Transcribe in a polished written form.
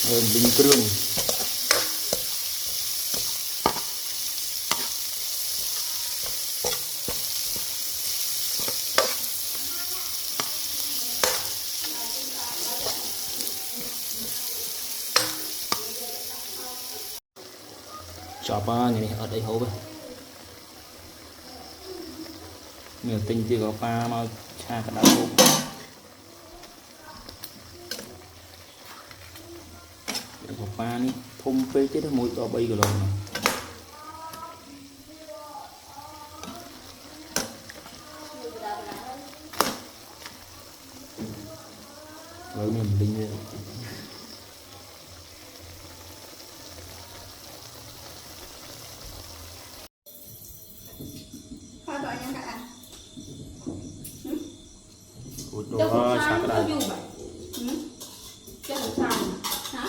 bình thường chop này ở đây hố vậy nhiều tinh chưa có pha mà cha cả đá hố có pha ní thôm phê chết nó mũi to bay rồi rồi mình đinh đó sao cái này Hả?